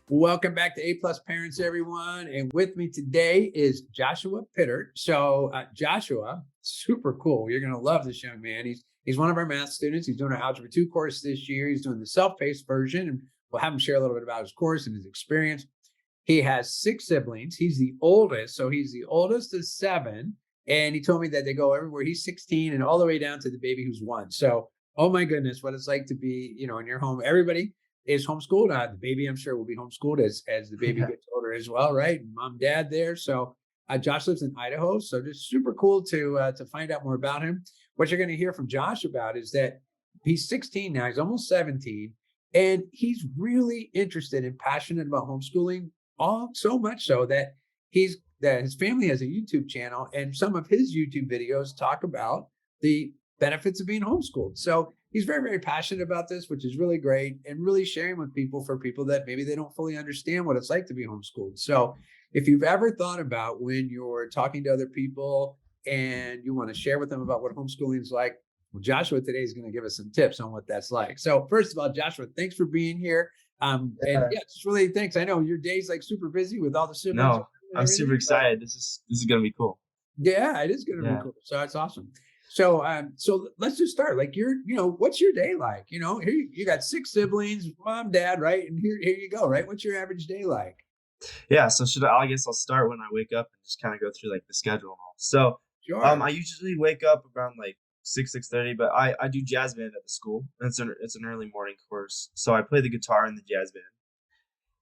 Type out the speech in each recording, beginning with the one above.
Welcome back to A Plus Parents, everyone. And with me today is Joshua Pittard. So, Joshua, super cool. You're going to love this young man. He's one of our math students. He's doing our Algebra 2 course this year. He's doing the self-paced version, and we'll have him share a little bit about his course and his experience. He has six siblings. He's the oldest, so he's the oldest of seven. And he told me that they go everywhere. He's 16 and all the way down to the baby who's one. So, oh my goodness, what it's like to be, in your home. Everybody is homeschooled. The baby, I'm sure, will be homeschooled as the baby Yeah. gets older as well, right? Mom, dad there. So Josh lives in Idaho, so just super cool to find out more about him. What you're going to hear from Josh about is that he's 16 now. He's almost 17, and he's really interested and passionate about homeschooling. All so much so that his family has a YouTube channel, and some of his YouTube videos talk about the benefits of being homeschooled. So he's very, very passionate about this, which is really great, and really sharing with people for people that maybe they don't fully understand what it's like to be homeschooled. So if you've ever thought about when you're talking to other people and you want to share with them about what homeschooling is like, well, Joshua today is going to give us some tips on what that's like. So first of all, Joshua, thanks for being here. And Yeah. yeah, just really thanks. I know your day's like super busy with all the siblings and No, I'm super everything, but excited. This is gonna be cool. yeah, it is going to be Yeah. cool. So that's awesome. So let's just start. Like, what's your day like? Here you got six siblings, mom, dad, right? And here you go, right? What's your average day like? Yeah. So I guess I'll start when I wake up and just kind of go through like the schedule and all. So, Sure. I usually wake up around like 6:30, but I do jazz band at the school. And it's an early morning course, so I play the guitar in the jazz band.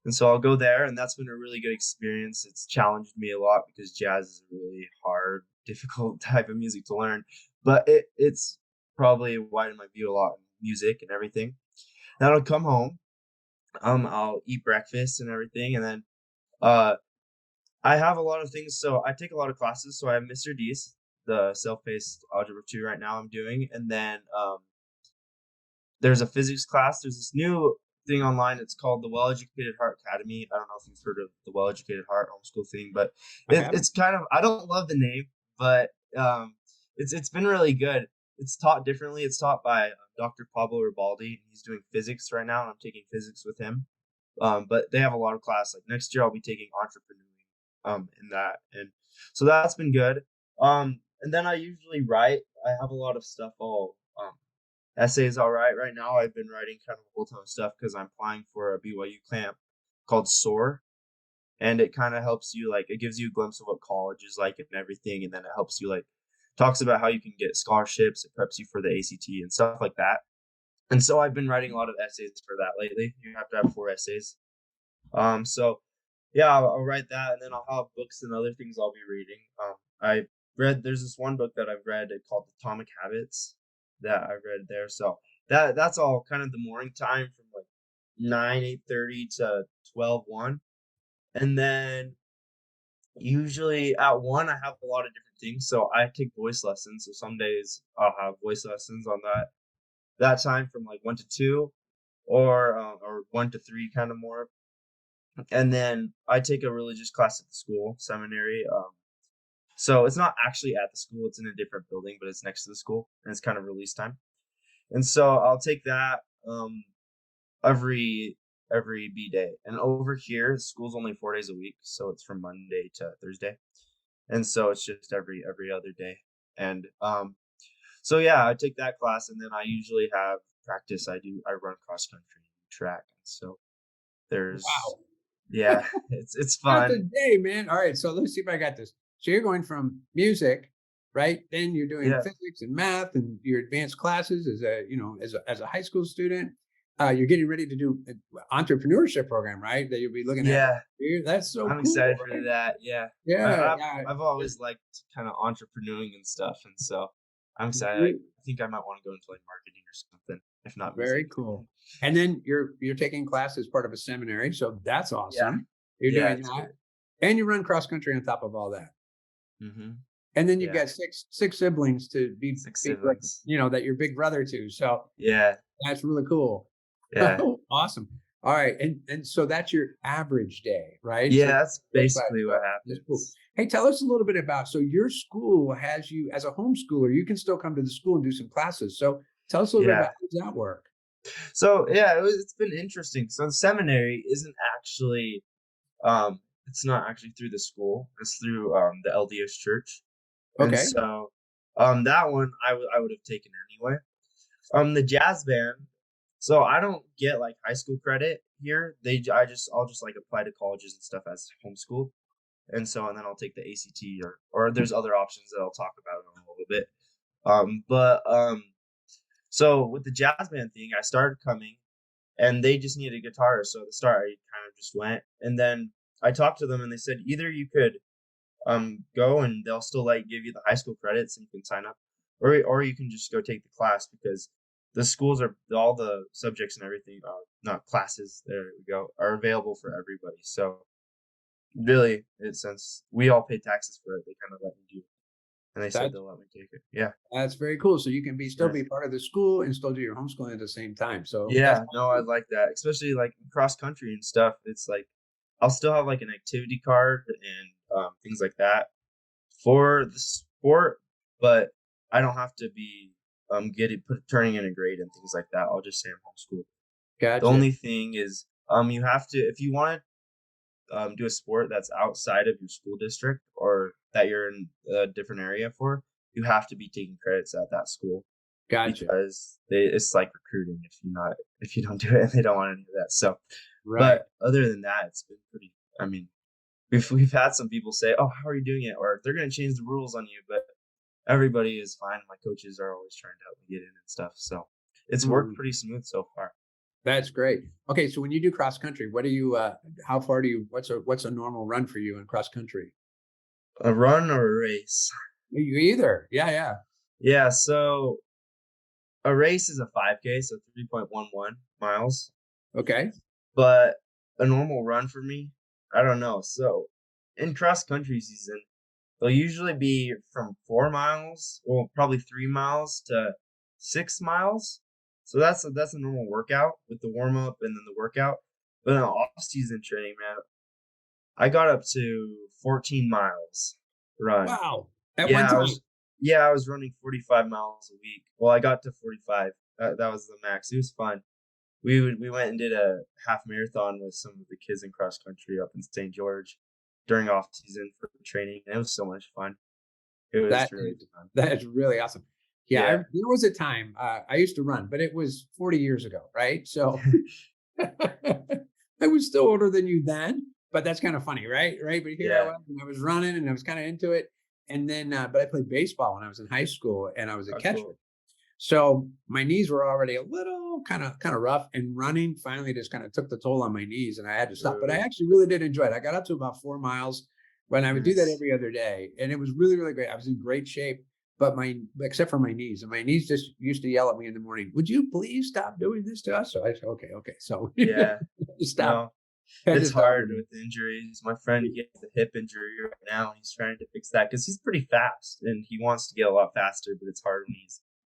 And so I'll go there, and that's been a really good experience. It's challenged me a lot because jazz is a really hard, difficult type of music to learn, but it's probably widened my view a lot in music and everything. Then I'll come home. I'll eat breakfast and everything, and then uh, I have a lot of things. So I take a lot of classes. So I have Mr. D's, the self-paced algebra 2 right now I'm doing, and then there's a physics class. There's this new thing online. It's called the Well Educated Heart Academy. I don't know if you've heard of the Well Educated Heart homeschool thing, but I haven't. it's kind of, I don't love the name, but it's been really good. It's taught differently. It's taught by Dr. Pablo Ribaldi. He's doing physics right now, and I'm taking physics with him. But they have a lot of class. Like next year, I'll be taking entrepreneuring in that, and so that's been good. And then I usually write. I have a lot of stuff all essays all right now. I've been writing kind of a whole ton of stuff because I'm applying for a BYU camp called SOAR, and it kind of helps you, like, it gives you a glimpse of what college is like and everything, and then it helps you, like, talks about how you can get scholarships. It preps you for the ACT and stuff like that. And so I've been writing a lot of essays for that lately. You have to have 4 essays. So yeah, I'll write that, and then I'll have books and other things I'll be reading. I there's this one book that I've read called Atomic Habits that I read there. So that's all kind of the morning time from like 8:30 to 12:1. And then usually at 1 I have a lot of different things. So I take voice lessons. So some days I'll have voice lessons on that time from like 1 to 2, or 1 to 3 kind of more. And then I take a religious class at the school, seminary. So it's not actually at the school, it's in a different building, but it's next to the school, and it's kind of release time. And so I'll take that every every B day. And over here, school's only 4 days a week, so it's from Monday to Thursday. And so it's just every other day. And so yeah, I take that class, and then I usually have practice. I run cross country and track. So there's, Wow. yeah, it's Not fun. the day, man. All right, so let's see if I got this. So you're going from music, right? Then you're doing Yeah. physics and math and your advanced classes as a high school student. You're getting ready to do an entrepreneurship program, right? That you'll be looking at. Yeah, That's so I'm cool, excited for right? that. Yeah. I, Yeah, I've yeah. I've always liked kind of entrepreneuring and stuff, and so I'm excited. Re- I think I might want to go into like marketing or something, if not music. Very cool. And then you're taking class as part of a seminary, so that's Yeah. awesome. You're Yeah, doing it's that, good. and you run cross country on top of all that. Mhm. And then you've Yeah. got six siblings to be Six big, like, siblings. that you're big brother to. So Yeah. that's really cool. Yeah. Awesome. All right, and so that's your average day, right? So Yeah, that's looks like basically what that's cool. happens. Hey, tell us a little bit about so your school has you as a homeschooler. You can still come to the school and do some classes. So tell us a little bit about Yeah. how does that work? So yeah, it's been interesting. So the seminary isn't actually it's not actually through the school. It's through the LDS church. And Okay. so that one I would have taken anyway. The jazz band. So I don't get like high school credit here. I'll just like apply to colleges and stuff as homeschool. And then I'll take the ACT or there's other options that I'll talk about in a little bit. But so with the jazz band thing, I started coming and they just needed a guitarist. So at the start I kind of just went and then I talked to them and they said either you could go and they'll still like give you the high school credits and you can sign up, or you can just go take the class because the schools are all the subjects and everything, not classes. There we go, are available for everybody. So really, since we all pay taxes for it, they kind of let me do it, and they said That's they'll let me take it. Yeah, that's very cool. So you can still yeah, be part of the school and still do your homeschooling at the same time. So that's yeah. No, I like that, especially like cross country and stuff. It's like I'll still have like an activity card and things like that for the sport, but I don't have to be turning in a grade and things like that. I'll just say I'm homeschooled. The gotcha. only thing is you have to if you want to do a sport that's outside of your school district or that you're in a different area for, you have to be taking credits at that school Gotcha. because it's like recruiting if you don't do it and they don't want any of that. So, Right. but other than that, it's been pretty. I mean, we've had some people say, "Oh, how are you doing it?" Or they're going to change the rules on you, but everybody is fine. My coaches are always trying to help me get in and stuff, so it's worked Mm, pretty smooth so far. that's great. Okay, so when you do cross country, what do you how far do you what's a normal run for you in cross country? A run or a race? You either. Yeah, yeah. Yeah, so a race is a 5K, so 3.11 miles, Okay. but a normal run for me, I don't know. So in cross country season, they'll usually be from 4 miles, well, probably 3 miles to 6 miles. So that's a normal workout with the warm up and then the workout. But in off season training, man, I got up to 14 miles run. Wow. At one Yeah, time. I was running 45 miles a week. Well, I got to 45. That was the max. It was fun. We went and did a half marathon with some of the kids in cross country up in St. George during off season for training. And it was so much fun. It was That really is fun. that is really awesome. Yeah, Yeah. there was a time I used to run, but it was 40 years ago, right? So I was still older than you then, but that's kind of funny, right? Right. But here I Yeah. was, and I was running, and I was kind of into it. And then, but I played baseball when I was in high school, and I was a Oh, catcher. cool. So my knees were already a little kind of rough, and running finally just kind of took the toll on my knees, and I had to stop. But I Ooh, actually really did enjoy it. I got up to about 4 miles when I would do that nice. every other day, and it was really really great. I was in great shape, but my except for my knees, and my knees just used to yell at me in the morning. Would you please stop doing this to us? So I said, okay, okay. So Yeah. stop. No, Had to it's stop hard with it. with injuries. My friend, he gets a hip injury right now, and he's trying to fix that because he's pretty fast and he wants to get a lot faster, but it's hard when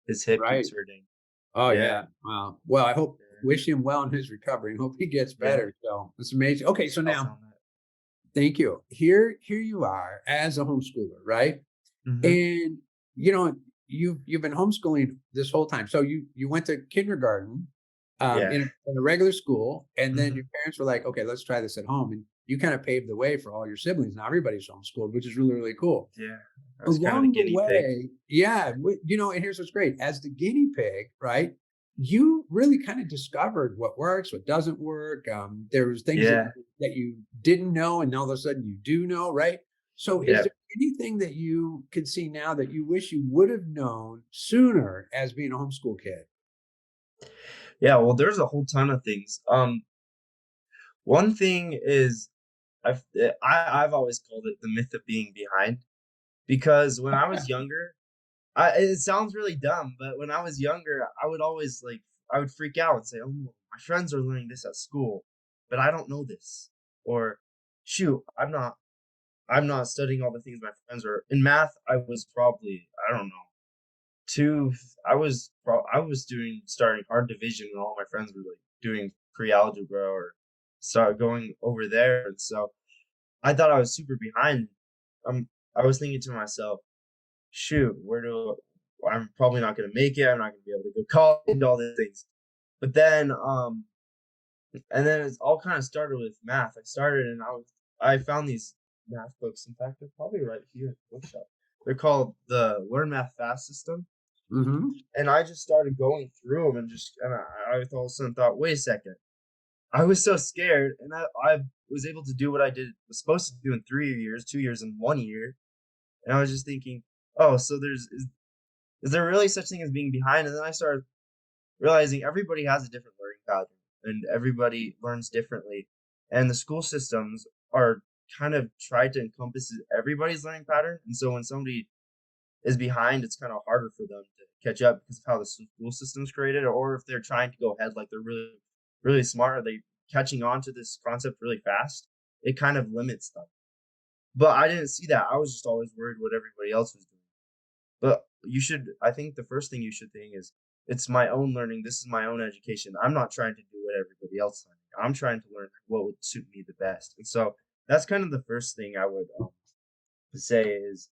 his hip Right. keeps hurting. Oh Yeah. yeah. Wow. Well, I hope Yeah. wish him well in his recovery and hope he gets Yeah. better. So it's amazing. Okay, so I'll now tell him that. thank you. Here you are as a homeschooler, right? Mhm. And you know, you've been homeschooling this whole time. So you went to kindergarten Yeah. in a regular school, and then your Mhm. parents were like, okay, let's try this at home. And you kind of paved the way for all your siblings. Now everybody's homeschooled, which is really, really cool. Yeah. I was kind of the Along the guinea pig. way, yeah, and here's what's great. As the guinea pig, right? You really kind of discovered what works, what doesn't work. There was things Yeah. that you didn't know, and all of a sudden you do know, right? So, is Yeah. there anything that you could see now that you wish you would have known sooner as being a homeschool kid? Yeah, well, there's a whole ton of things. One thing is I've always called it the myth of being behind because when I was younger, it sounds really dumb, but when I was younger, I would always like I would freak out and say, "Oh, my friends are learning this at school, but I don't know this." Or, "Shoot, I'm not studying all the things my friends are." In math, I was probably I don't know two. I was doing starting hard division when all my friends were like doing pre-algebra or start going over there, and so I thought I was super behind. I was thinking to myself, shoot, I'm probably not going to make it. I'm not going to be able to go college, all these things. but then and then it's all kind of started with math. I started and I found these math books. In fact, they're probably right here at the bookshop. They're called the Learn Math Fast System, Hmm. and I just started going through them and I all of a sudden thought, wait a second, I was so scared, and I was able to do what I was supposed to do in 3 years, 2 years, and 1 year, and I was just thinking, oh, so is there really such thing as being behind? And then I started realizing everybody has a different learning pattern and everybody learns differently. And the school systems are kind of tried to encompass everybody's learning pattern. And so when somebody is behind, it's kind of harder for them to catch up because of how the school system's created, or if they're trying to go ahead like they're really, really smart, are they catching on to this concept really fast? It kind of limits them. But I didn't see that. I was just always worried what everybody else was doing. But I think the first thing you should think is, it's my own learning. This is my own education. I'm not trying to do what everybody else is learning. I'm trying to learn what would suit me the best. And so that's kind of the first thing I would say is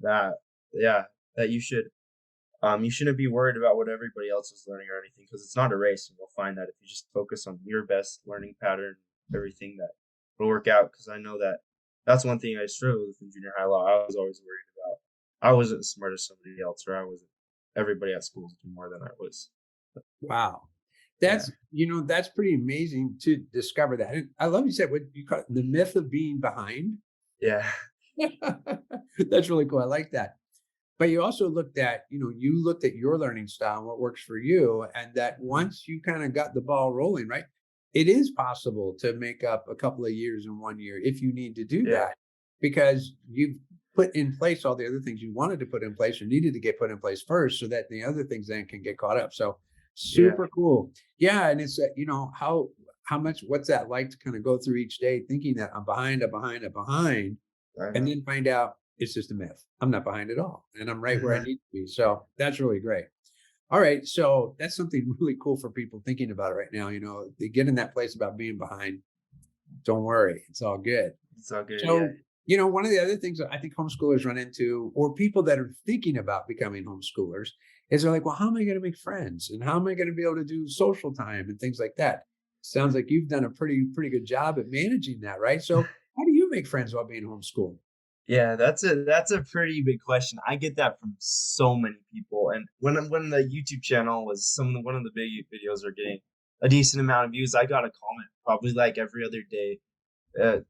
that, yeah, that you shouldn't be worried about what everybody else is learning or anything, because it's not a race. And you'll find that if you just focus on your best learning pattern, everything that will work out. Because I know that that's one thing I struggled with in junior high law. I was always worried about I wasn't as smart as somebody else, or I wasn't everybody at school was doing more than I was. Wow. Yeah. That's pretty amazing to discover that. And I love you said what you call it, the myth of being behind. Yeah. That's really cool. I like that. But you also you looked at your learning style and what works for you. And that Mhm. once you kind of got the ball rolling, right? It is possible to make up a couple of years in 1 year if you need to do Yeah. that because you've put in place all the other things you wanted to put in place or needed to get put in place first so that the other things then can get caught up. So Yeah. super cool. Yeah. And it's, how much, what's that like to kind of go through each day thinking that I'm behind, I'm behind, I'm behind, I and know. then find out it's just a myth. I'm not behind at all, and I'm right where I need to be. So that's really great. All right, so that's something really cool for people thinking about it right now. They get in that place about being behind. Don't worry, it's all good. It's all good. Yeah. So, one of the other things that I think homeschoolers run into, or people that are thinking about becoming homeschoolers, is they're like, well, how am I going to make friends? And how am I going to be able to do social time and things like that? Sounds like you've done a pretty good job at managing that, right? So, how do you make friends while being homeschooled? Yeah, that's a pretty big question. I get that from so many people, and when the YouTube channel was one of the big videos are getting a decent amount of views, I got a comment probably like every other day,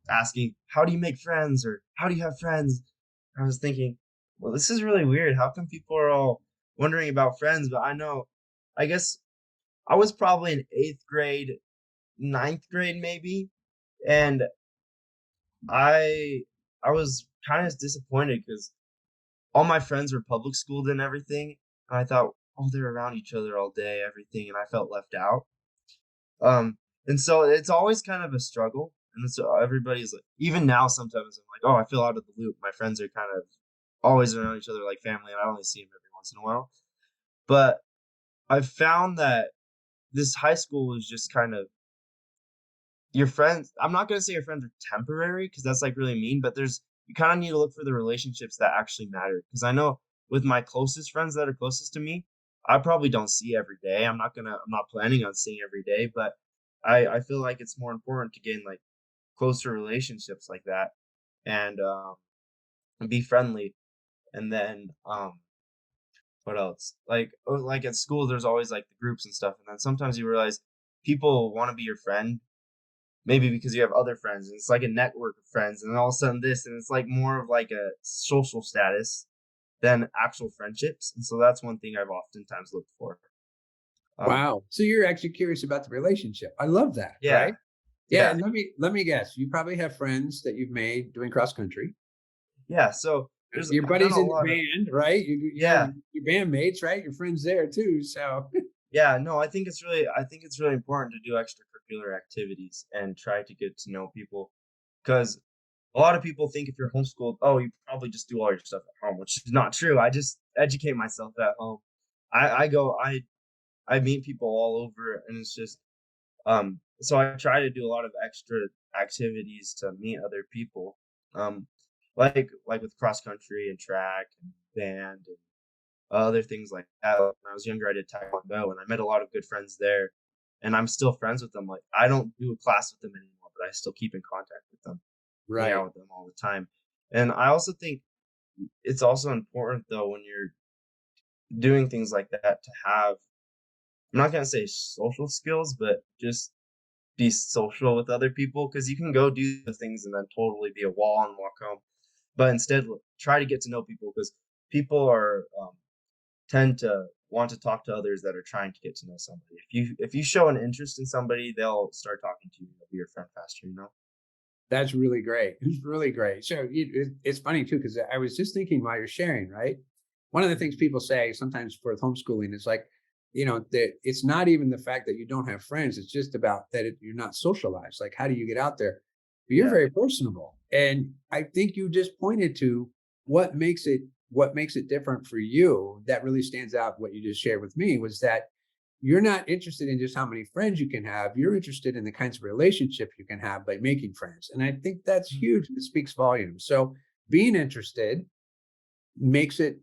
asking, "How do you make friends?" or "How do you have friends?" I was thinking, well, this is really weird. How come people are all wondering about friends? But I guess I was probably in eighth grade, ninth grade maybe, and I I was kind of disappointed because all my friends were public schooled and everything, and I thought, "Oh, they're around each other all day, everything," and I felt left out. Um, and so it's always kind of a struggle, and so everybody's like, even now, sometimes I'm like, "Oh, I feel out of the loop." My friends are kind of always around each other like family, and I only see them every once in a while. But I've found that this high school is just kind of your friends. I'm not gonna say your friends are temporary because that's like really mean, but you kind of need to look for the relationships that actually matter. Because I know with my closest friends that are closest to me, I probably don't see every day. I'm not planning on seeing every day, but I feel like it's more important to gain like closer relationships like that and be friendly. And then what else? Like at school, there's always like the groups and stuff, and then sometimes you realize people want to be your friend, maybe because you have other friends, and it's like a network of friends, and then all of a sudden this, and it's like more of like a social status than actual friendships, and so that's one thing I've oftentimes looked for. Um, Wow. So you're actually curious about the relationship. I love that, yeah, right? Yeah, yeah, and let me guess. You probably have friends that you've made doing cross country. yeah. So Your I've done buddies a in the lot of band, right? You have yeah, your bandmates, right? Your friends there too. So yeah. No, I think it's really important to do extracurricular activities and try to get to know people because a lot of people think if you're homeschooled, oh, you probably just do all your stuff at home, which is not true. I just educate myself at home. I go I meet people all over, and it's just so I try to do a lot of extra activities to meet other people. Um like with cross country and track and band and other things like that. When I was younger, I did taekwondo, and I met a lot of good friends there. and I'm still friends with them. Like, I don't do a class with them anymore, but I still keep in contact with them, hang out Right. with them all the time. And I also think it's also important though when you're doing things like that to have, I'm not gonna say social skills, but just be social with other people because you can go do the things and then totally be a wall and walk home. But instead, try to get to know people because people are tend to want to talk to others that are trying to get to know somebody. If you show an interest in somebody, they'll start talking to you. They'll be your friend faster. You know. That's really great. It's really great. So it's funny too, because I was just thinking while you're sharing, right? One of the things people say sometimes for homeschooling is like, that it's not even the fact that you don't have friends. It's just about that you're not socialized. Like, how do you get out there? But you're Yeah. very personable. And I think you just pointed to what makes it different for you that really stands out. What you just shared with me was that you're not interested in just how many friends you can have. You're interested in the kinds of relationship you can have by making friends. And I think that's Mhm. huge. It speaks volumes. So being interested makes it,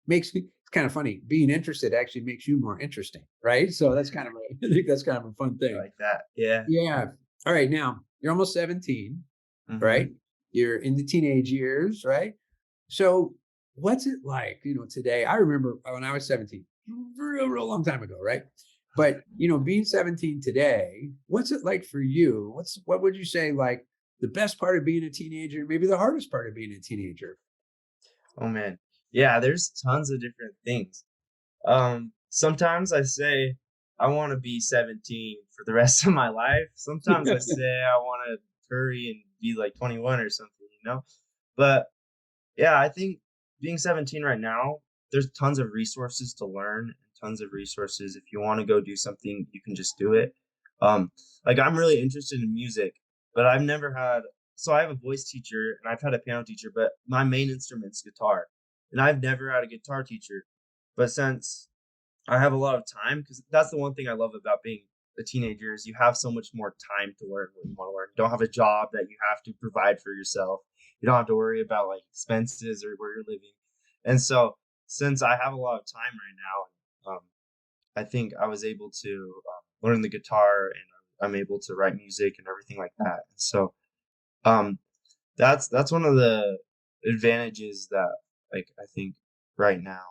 makes it's kind of funny. Being interested actually makes you more interesting, right? So that's kind of I think that's kind of a fun I thing. like that. Yeah. Yeah. All right. Now you're almost 17, Hmm. right? You're in the teenage years, right? So what's it like, today? I remember when I was 17, real long time ago, right? But being 17 today, what's it like for you? What would you say like the best part of being a teenager, maybe the hardest part of being a teenager? Oh man. Yeah. There's tons of different things. Sometimes I say I want to be 17 for the rest of my life. Sometimes I say I want to hurry and be like 21 or something, you know? But yeah, I think being 17 right now, there's tons of resources to learn and tons of resources. If you want to go do something, you can just do it. Um, like I'm really interested in music, but I've never had, so I have a voice teacher and I've had a piano teacher, but my main instrument's guitar. And I've never had a guitar teacher. But since I have a lot of time, because that's the one thing I love about being a teenager is you have so much more time to learn what you want to learn. You don't have a job that you have to provide for yourself. You don't have to worry about like expenses or where you're living. And so, since I have a lot of time right now, I think I was able to learn the guitar and I'm able to write music and everything like that. And so, um, that's one of the advantages that like I think right now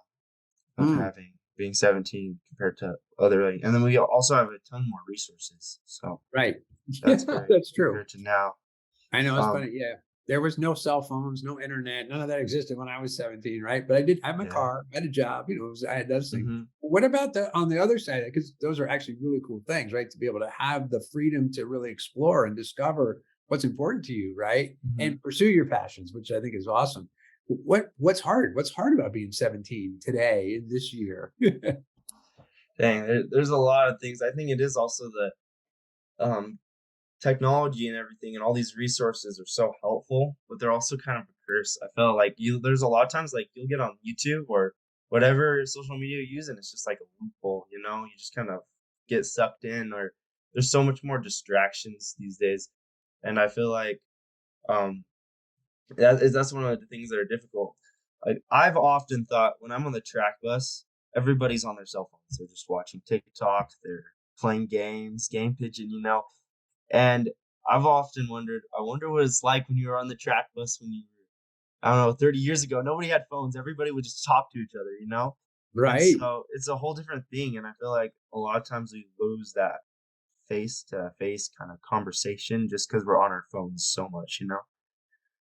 of Mm, having being 17 compared to other and then we also have a ton more resources. So right. Yeah, that's great that's true. compared to now. I know it's Um, funny. Yeah. There was no cell phones, no internet, none of that existed when I was 17, right? But I had my yeah. car, I had a job, I had those things. Mhm. What about the on the other side? Because those are actually really cool things, right? To be able to have the freedom to really explore and discover what's important to you, right? Mhm. And pursue your passions, which I think is awesome. What's hard? What's hard about being 17 today in this year? Dang, there's a lot of things. I think it is also the um technology and everything and all these resources are so helpful, but they're also kind of a curse. I felt like you there's a lot of times like you'll get on YouTube or whatever social media you use and it's just like a loophole, you know? You just kind of get sucked in or there's so much more distractions these days. And I feel like um that's one of the things that are difficult. Like I've often thought when I'm on the track bus, everybody's on their cell phones. They're just watching TikTok, they're playing games, game pigeon, you know. And I've often wondered, I wonder what it's like when you were on the track bus when you were, I don't know, 30 years ago. Nobody had phones. Everybody would just talk to each other, you know? And Right. so it's a whole different thing. And I feel like a lot of times we lose that face to face kind of conversation just because we're on our phones so much, you know?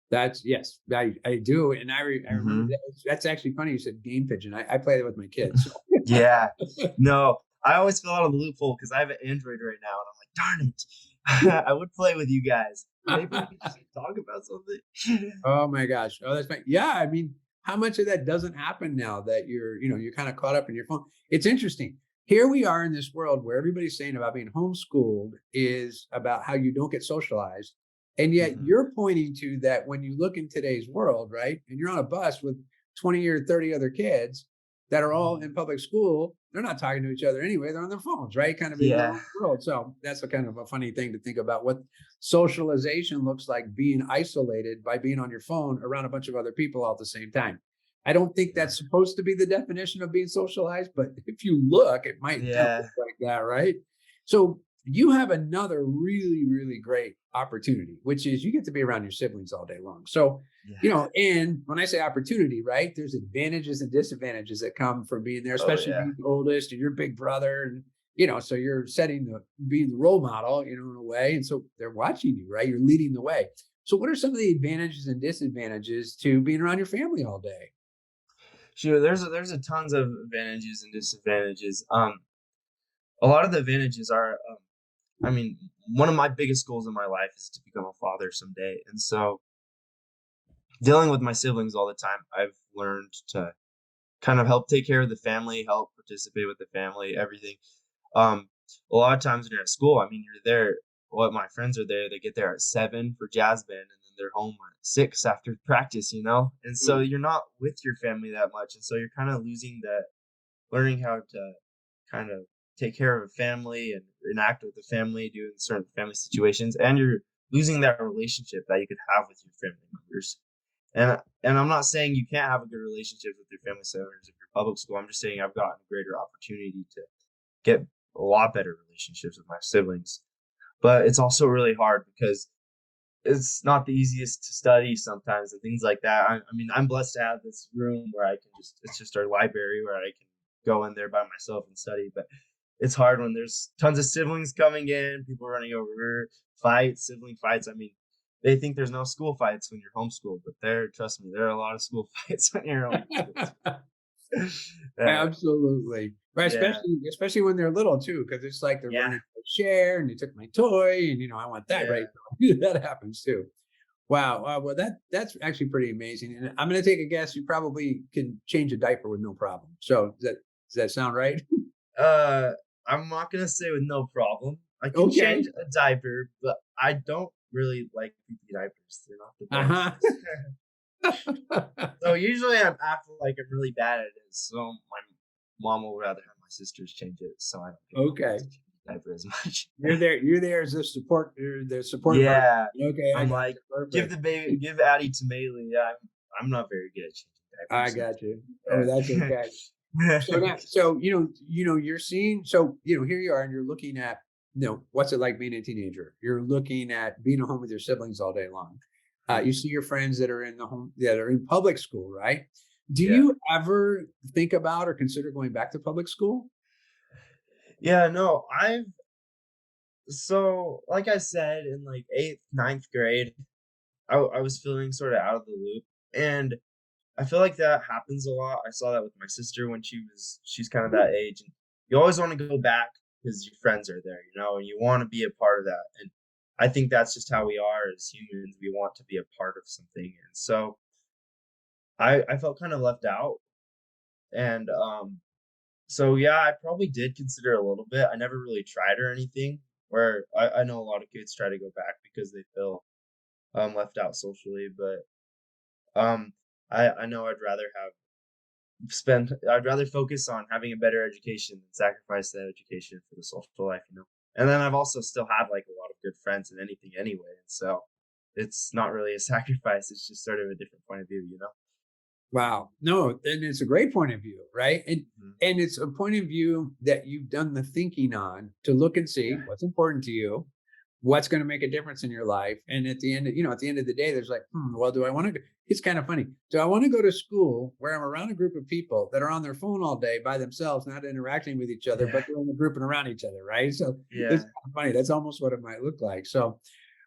That's yes, I do, and I remember Hmm. that's actually funny you said game pigeon. I play that with my kids. So Yeah. No, I always fell out of the loophole because I have an Android right now. And I'm like, darn it. I would play with you guys. Maybe we could just talk about something. Oh my gosh. Oh, that's fine. Yeah, I mean, how much of that doesn't happen now that you're kind of caught up in your phone? It's interesting. Here we are in this world where everybody's saying about being homeschooled is about how you don't get socialized. And yet Hmm. you're pointing to that when you look in today's world, right? And you're on a bus with 20 or 30 other kids that are all in public school, they're not talking to each other anyway. They're on their phones, right? Kind of in their Yeah. own world. So that's a kind of a funny thing to think about what socialization looks like being isolated by being on your phone around a bunch of other people all at the same time. I don't think Yeah. that's supposed to be the definition of being socialized, but if you look, it might kind of look Yeah. like that, right? So you have another really, really great opportunity, which is you get to be around your siblings all day long. So, Yeah. and when I say opportunity, right, there's advantages and disadvantages that come from being there, Oh especially yeah. being the oldest and your big brother. And, so you're being the role model, in a way. And so they're watching you, right? You're leading the way. So, what are some of the advantages and disadvantages to being around your family all day? Sure. There's a tons of advantages and disadvantages. A lot of the advantages are, I mean, one of my biggest goals in my life is to become a father someday, and so dealing with my siblings all the time, I've learned to kind of help take care of the family, help participate with the family, everything. Um, a lot of times when you're at school, I mean, you're there. Well, my friends are there. They get there at 7 for jazz band, and then they're home at 6 after practice. And so Mm. you're not with your family that much, and so you're kind of losing that, learning how to kind of take care of a family and enact with the family, do in certain family situations, and you're losing that relationship that you could have with your family members. And I'm not saying you can't have a good relationship with your family members if you're public school. I'm just saying I've gotten a greater opportunity to get a lot better relationships with my siblings. But it's also really hard because it's not the easiest to study sometimes and things like that. I mean, I'm blessed to have this room where I can it's just our library where I can go in there by myself and study. But it's hard when there's tons of siblings coming in, people running over, fights, sibling fights. I mean, they think there's no school fights when you're homeschooled, but trust me, there are a lot of school fights when you're homeschooled. uh, Absolutely. Right, yeah, especially when they're little too, because it's like they're yeah, running for a share and you took my toy and I want that, right? yeah. That happens too. Wow. Well, that's actually pretty amazing. And I'm going to take a guess. You probably can change a diaper with no problem. So does that sound right? Uh, I'm not gonna say with no problem. I can Okay. change a diaper, but I don't really like poopy diapers. They're not the Uh best. huh. So usually I feel like I'm really bad at it. So my mom will rather have my sisters change it, so I don't get called to Okay. change the diaper as much. You're there as a support. You're the support person. Yeah, Okay, I I'm got like, you. Perfect. give Addie to Maylee. Yeah, I'm not very good at I changing got you. Oh, that's diapers. okay. So Yeah. now, so you're seeing. So here you are, and you're looking at, what's it like being a teenager? You're looking at being at home with your siblings all day long. You Mhm. see your friends that are in the home that are in public school, right? Do Yeah. you ever think about or consider going back to public school? Yeah, no, like I said, in like 8th, ninth grade, I was feeling sort of out of the loop. And I feel like that happens a lot. I saw that with my sister when she's kind of that age. And you always want to go back because your friends are there, and you want to be a part of that. And I think that's just how we are as humans. We want to be a part of something. And so I felt kind of left out. And so yeah, I probably did consider a little bit. I never really tried or anything. Where I know a lot of kids try to go back because they feel left out socially, but I know I'd rather focus on having a better education than sacrifice that education for the social life. And then I've also still have like a lot of good friends and anything anyway, and so it's not really a sacrifice. It's just sort of a different point of view. Wow. No, and it's a great point of view, right? And Mhm. and it's a point of view that you've done the thinking on to look and see Yeah, what's important to you, what's going to make a difference in your life. And at the end of the day, there's like, well, do I want to it's kind of funny. Do I want to go to school where I'm around a group of people that are on their phone all day by themselves, not interacting with each other, yeah, but they're in a group and around each other, right? So it's yeah, kind of funny. That's almost what it might look like. So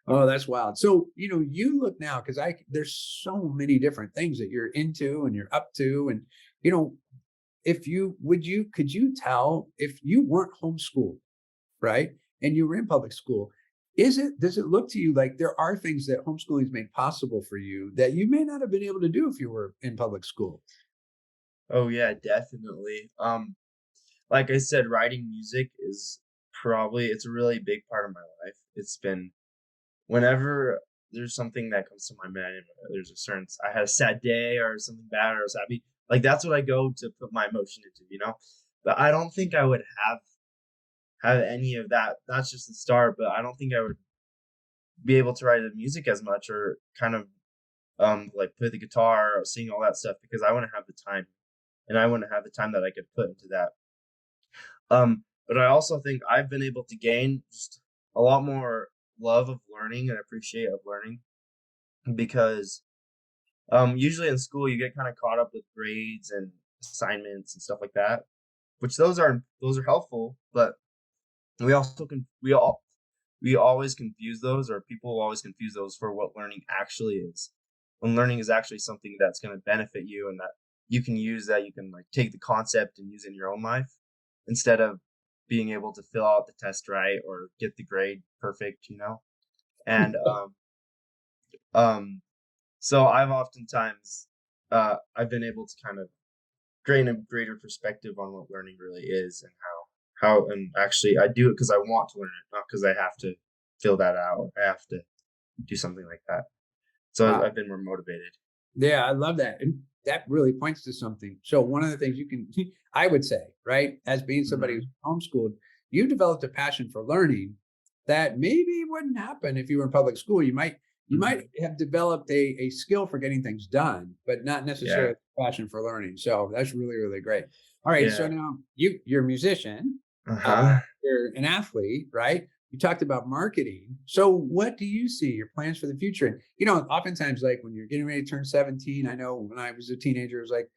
oh, that's wild. So, you look now because there's so many different things that you're into and you're up to. And, you know, if you would you could you tell if you weren't homeschooled, right? And you were in public school, does it look to you like there are things that homeschooling has made possible for you that you may not have been able to do if you were in public school? oh yeah, definitely. Like I said, writing music is probably it's a really big part of my life. It's been whenever there's something that comes to my mind, there's a certain I had a sad day or something bad or I was happy, like that's what I go to put my emotion into. But I don't think I would have any of that. That's just the start, but I don't think I would be able to write the music as much or kind of like play the guitar or sing all that stuff because I wouldn't have the time and I wouldn't have the time that I could put into that. But I also think I've been able to gain just a lot more love of learning and appreciate of learning because usually in school you get kind of caught up with grades and assignments and stuff like that, which those are helpful, but we also can we always confuse those, or people always confuse those for what learning actually is. When learning is actually something that's going to benefit you and that you can use, that you can like take the concept and use in your own life instead of being able to fill out the test right or get the grade perfect, you know? And um so I've been able to kind of gain a greater perspective on what learning really is and how and actually I do it because I want to learn it, not because I have to fill that out or I have to do something like that. So Wow. I've been more motivated. Yeah, I love that. And that really points to something. So one of the things you can, I would say, right, as being somebody who's Mhm, homeschooled, you developed a passion for learning that maybe wouldn't happen if you were in public school. You might mhm. have developed a skill for getting things done, but not Yeah, necessarily a passion for learning. So that's really, really great. All right. So yeah. now you're a musician, Uh-huh. you're an athlete, right? You talked about marketing. So what do you see your plans for the future? And oftentimes like when you're getting ready to turn 17, I know when I was a teenager, it was like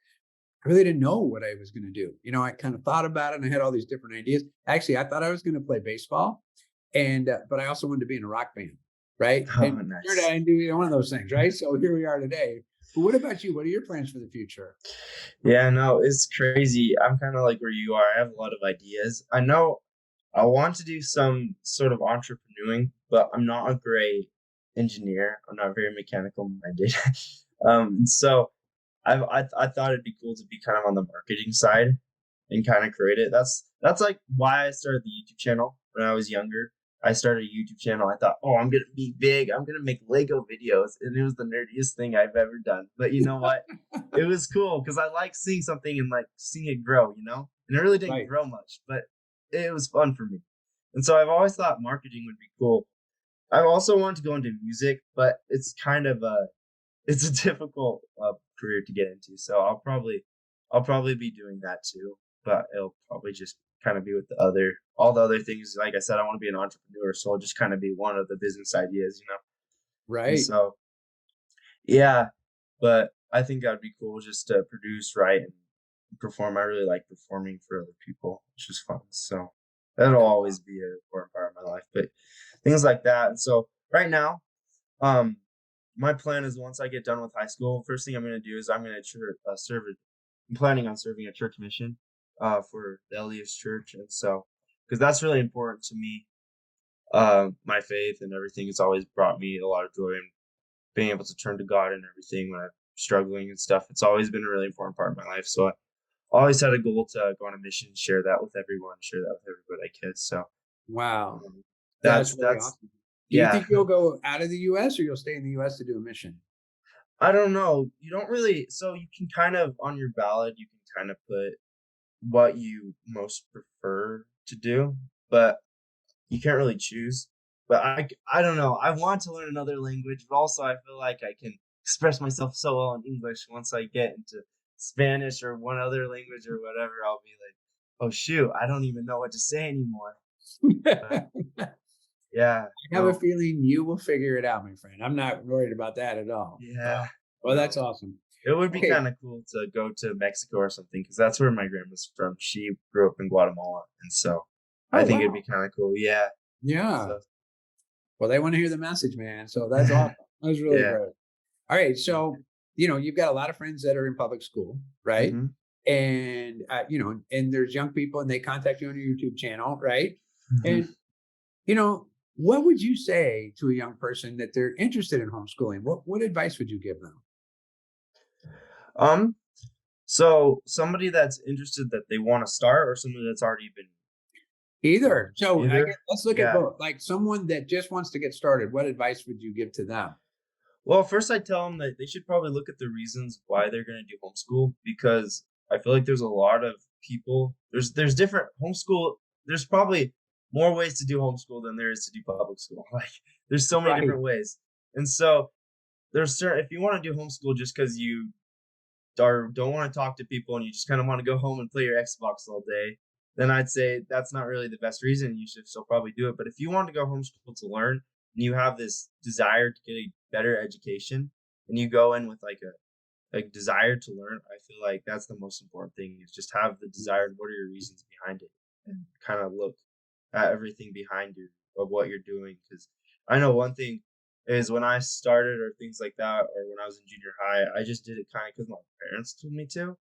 I really didn't know what I was going to do. I kind of thought about it and I had all these different ideas. Actually, I thought I was going to play baseball and but I also wanted to be in a rock band, right? Oh, And turned out I nice. didn't do either one of those things, right? So here we are today. But what about you? What are your plans for the future? Yeah, no, it's crazy. I'm kinda like where you are. I have a lot of ideas. I know I want to do some sort of entrepreneuring, but I'm not a great engineer. I'm not very mechanical minded. So I thought it'd be cool to be kind of on the marketing side and kind of create it. That's like why I started the YouTube channel when I was younger. I started a YouTube channel. I thought, oh, I'm gonna be big. I'm gonna make Lego videos, and it was the nerdiest thing I've ever done. But you know what? It was cool because I like seeing something and like seeing it grow. And it really didn't Right. grow much, but it was fun for me. And so I've always thought marketing would be cool. I also want to go into music, but it's a difficult career to get into. So I'll probably be doing that too, but it'll probably just kind of be with all the other things. Like I said, I want to be an entrepreneur, so I'll just kind of be one of the business ideas. And Right. so yeah, but I think that would be cool just to produce, write, and perform. I really like performing for other people, which is fun. So that'll Yeah. always be an important part of my life. But things like that. And so right now, um, my plan is once I get done with high school, first thing I'm going to do is I'm going to serve. I'm planning on serving a church mission for the LDS Church, and so because that's really important to me. My faith and everything has always brought me a lot of joy, and being able to turn to God and everything when I'm struggling and stuff. It's always been a really important part of my life. So I always had a goal to go on a mission, share that with everyone, share that with everybody I could. So Wow. um, That's that's really that's awesome. Do you yeah. think you'll go out of the US or you'll stay in the US to do a mission? I don't know. You don't really. So you can kind of on your ballot, you can kind of put what you most prefer to do, but you can't really choose. But I don't know. I want to learn another language, but also I feel like I can express myself so well in English. Once I get into Spanish or one other language or whatever, I'll be like, oh shoot, I don't even know what to say anymore. But I yeah, have a no, feeling you will figure it out, my friend. I'm not worried about that at all. yeah, Well, no. that's awesome. It would be Okay. kind of cool to go to Mexico or something because that's where my grandma's from. She grew up in Guatemala, and so I Oh, think it'd be wow. kind of cool. Yeah. Yeah. So Well, they want to hear the message, man. So that's awesome. That was really yeah. great. All right. Yeah. So, you've got a lot of friends that are in public school, right? Mhm. And, and there's young people and they contact you on your YouTube channel, right? Mhm. And, you know, what would you say to a young person that they're interested in homeschooling? What advice would you give them? Um, so somebody that's interested that they want to start or somebody that's already been Either. So I guess either? let's look at Yeah. both. Like someone that just wants to get started, what advice would you give to them? Well, first I tell them that they should probably look at the reasons why they're going to do homeschool because I feel like there's a lot of people there's different homeschool there's probably more ways to do homeschool than there is to do public school. Like there's so many Right. different ways. And so there's certain if you want to do homeschool just cuz you don't want to talk to people and you just kind of want to go home and play your Xbox all day, then I'd say that's not really the best reason. You should still probably do it. But if you want to go homeschool to learn and you have this desire to get a better education and you go in with like desire to learn, I feel like that's the most important thing is just have the desire and what are your reasons behind it and kind of look at everything behind you of what you're doing. Because I know one thing is when I started or things like that, or when I was in junior high, I just did it kind of because my parents told me to.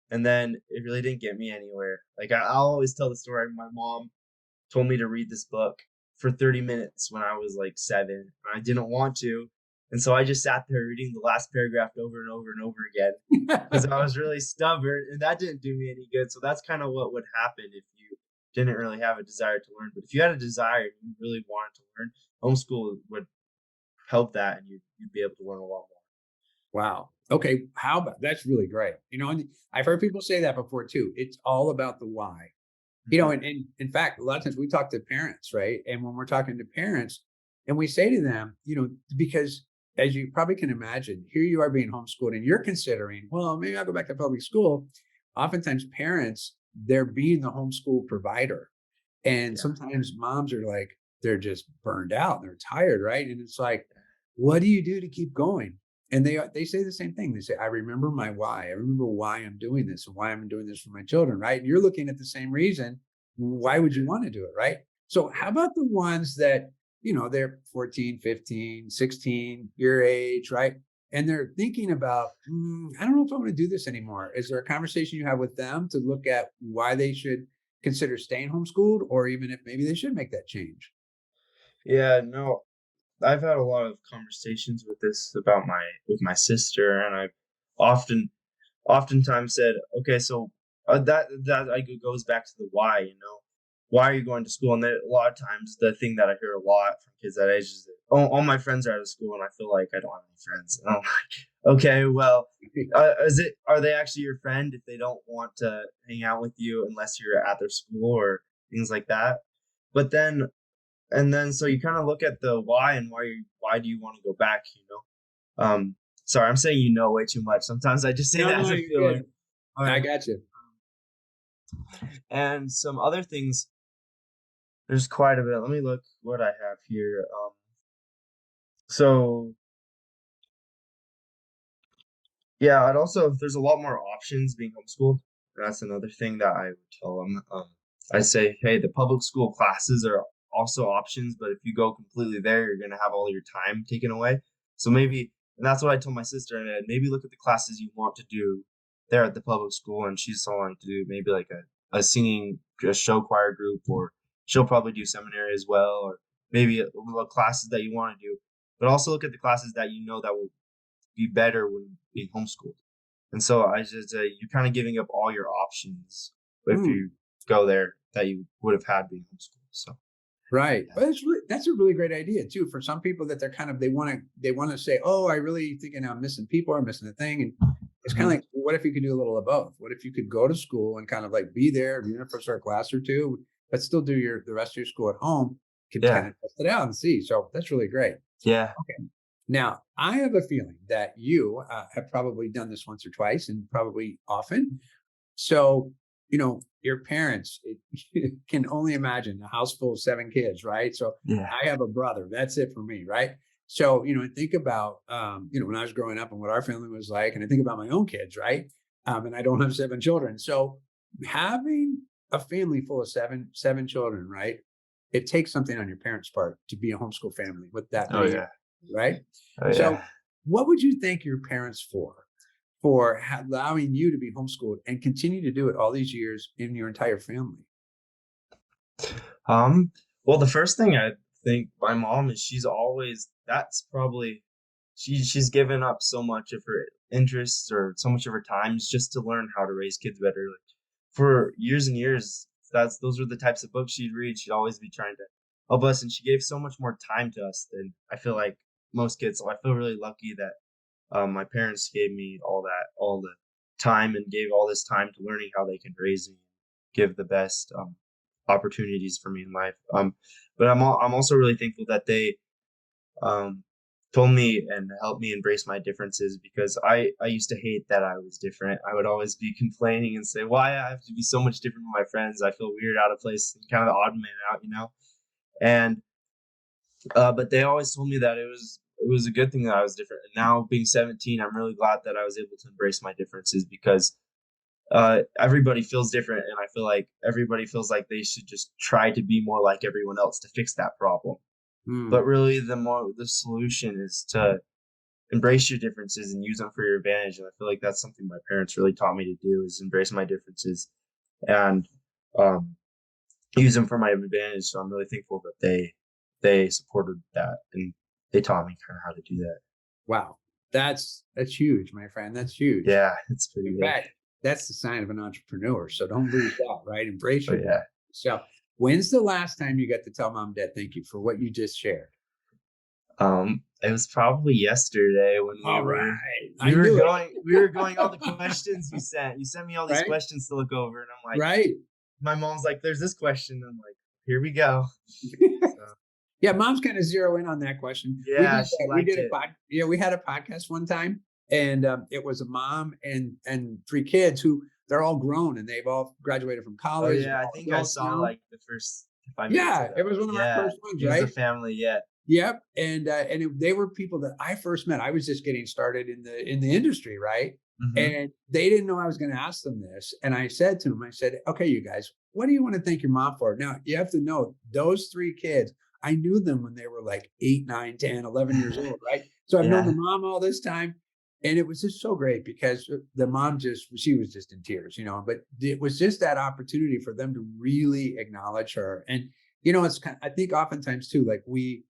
And then it really didn't get me anywhere. Like I'll always tell the story. My mom told me to read this book for 30 minutes when I was like 7. And I didn't want to. And so I just sat there reading the last paragraph over and over and over again because I was really stubborn and that didn't do me any good. So that's kind of what would happen if you didn't really have a desire to learn. But if you had a desire and you really wanted to learn, homeschool would help that and you'd be able to learn a lot more. Wow. Okay. How about that's really great. And I've heard people say that before too. It's all about the why. Mhm. And in fact, a lot of times we talk to parents, right? And when we're talking to parents, and we say to them, because as you probably can imagine, here you are being homeschooled and you're considering, well, maybe I'll go back to public school. Oftentimes, parents, they're being the homeschool provider. And Yeah. sometimes moms are like, they're just burned out, they're tired, right? And it's like, what do you do to keep going? And they say the same thing. They say, I remember my why. I remember why I'm doing this and why I'm doing this for my children, right? And you're looking at the same reason. Why would you want to do it, right? So how Yeah. about the ones that, they're 14, 15, 16, your age, right? And they're thinking about, I don't know if I want to do this anymore. Is there a conversation you have with them to look at why they should consider staying homeschooled, or even if maybe they should make that change? Yeah, no, I've had a lot of conversations with this about my with my sister, and I've often oftentimes said, okay, so that like it goes back to the why, why are you going to school? And then a lot of times the thing that I hear a lot from kids that age is that all my friends are out of school, and I feel like I don't have any friends. And I'm like, okay, well, are they actually your friend if they don't want to hang out with you unless you're at their school or things like that? But then and then so you kind of look at the why and why do you want to go back, sorry, I'm saying way too much. Sometimes I just say No, that no, as a you're filler. good. I Um, got you. and some other things, there's quite a bit. Let me look what I have here. So yeah, I'd also there's a lot more options being homeschooled. That's another thing that I would tell them. I say, hey, the public school classes are also options, but if you go completely there, you're gonna have all your time taken away. So maybe, and that's what I told my sister, and maybe look at the classes you want to do there at the public school, and she's so wanting to do maybe like a singing, a show choir group, or she'll probably do seminary as well, or maybe classes that you want to do. But also look at the classes that you know that will be better when being homeschooled. And so I just say you're kind of giving up all your options if Mm, you go there that you would have had being homeschooled. So right. yeah. But that's a really great idea too. For some people that they're kind of they want to say, oh, I really thinking I'm missing people, I'm missing a thing. And it's kind of Mhm. like, what if you could do a little of both? What if you could go to school and kind of like be there, be in a first class or two, but still do the rest of your school at home, could kind Yeah. of test it out and see. So that's really great. Yeah. Okay. Now, I have a feeling that you have probably done this once or twice and probably often. So, your parents can only imagine a house full of 7 kids, right? So Yeah. I have a brother. That's it for me, right? So, think about, when I was growing up and what our family was like, and I think about my own kids, right? And I don't have 7 children. So having a family full of seven children, right? It takes something on your parents' part to be a homeschool family with that Oh many, yeah. right? Oh So yeah. what would you thank your parents for allowing you to be homeschooled and continue to do it all these years in your entire family? Um, well, the first thing I think my mom is she's always that's probably she's given up so much of her interests or so much of her time just to learn how to raise kids better. Like for years and years, that's those were the types of books she'd read. She'd always be trying to help us, and she gave so much more time to us than I feel like most kids. So I feel really lucky that my parents gave me all the time, and gave all this time to learning how they can raise me, give the best opportunities for me in life. But I'm also really thankful that um, told me and helped me embrace my differences because I used to hate that I was different. I would always be complaining and say, "Why I have to be so much different from my friends? I feel weird, out of place, and kind of the odd man out," you know. And but they always told me that it was a good thing that I was different. And now being 17, I'm really glad that I was able to embrace my differences because everybody feels different, and I feel like everybody feels like they should just try to be more like everyone else to fix that problem. Mm. But really, the solution is to embrace your differences and use them for your advantage. And I feel like that's something my parents really taught me to do is embrace my differences and um, use them for my advantage. So I'm really thankful that they supported that and they taught me kind of how to do that. Wow. That's huge, my friend. That's huge. Yeah, it's pretty In big. fact, that's the sign of an entrepreneur. So don't lose that, right? Embrace But your yeah, difference. So when's the last time you got to tell mom and dad thank you for what you just shared? it was probably yesterday when All right. I knew we were going all the questions you sent. You sent me all it. these Right? questions to look over, and I'm like, Right. my mom's like, "There's this question." I'm like, "Here we go." So Yeah, mom's kind of zero in on that question. We yeah, did she we liked did a it. we had a podcast one time, and it was a mom and three kids who they're all grown and they've all graduated from Oh college. They're yeah, I all think I adults saw now. like the first 5 minutes of Yeah, it that was one. one of our Yeah, first ones, it was a right? family. Yeah, Yep, they were people that I first met. I was just getting started in the industry, right? hmm And they didn't know I was going to ask them this, and I said to them, I said, "Okay, you guys, what do you want to thank your mom for?" Now you have to know those three kids. I knew them when they were like 8, 9, 10, 11 years old, right? So I've known the yeah, mom all this time, and it was just so great because the mom just she was just in tears, you know. But it was just that opportunity for them to really acknowledge her, and it's kind. I think oftentimes too, like we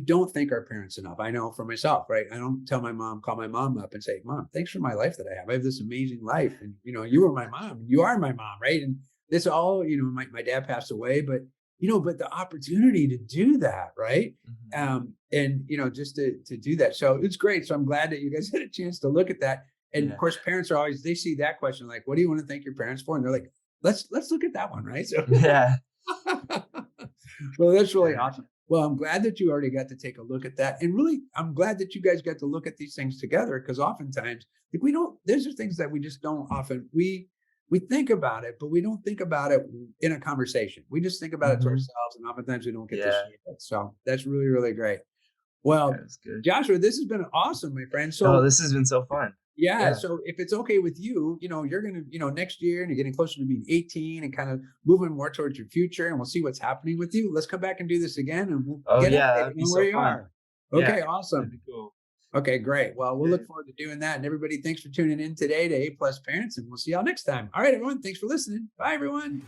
don't thank our parents enough. I know for myself, right? I don't call my mom up and say, "Mom, thanks for my life that I have. I have this amazing life, and you were my mom, and you are my mom, right?" And this all, my dad passed away, but but the opportunity to do that, right? hmm And just to do that, so it's great. So I'm glad that you guys had a chance to look at that. And of yeah, course, parents are always they see that question like, "What do you want to thank your parents for?" And they're like, "Let's look at that one, right?" So yeah, well, that's really yeah, awesome. Well, I'm glad that you already got to take a look at that. And really, I'm glad that you guys got to look at these things together because oftentimes like we don't, there's are things that we just don't often we think about it, but we don't think about it in a conversation. We just think about it to hmm ourselves, and oftentimes we don't get to yeah, share it. So that's really, really great. yeah. Well, It was good. Joshua, this has been awesome, my friend. Oh, So this has been so fun. yeah. Yeah. So if it's okay with you, you're going to, next year and you're getting closer to being 18 and kind of moving more towards your future, and we'll see what's happening with you. Let's come back and do this again and we'll Oh get yeah, updated that'd be on where so you fun. are. Yeah, Okay. that'd Awesome. be cool. Okay. Great. Well, we'll look Okay. forward to doing that. And everybody, thanks for tuning in today to A Plus Parents, and we'll see y'all next time. All right, everyone. Thanks for listening. Bye, everyone.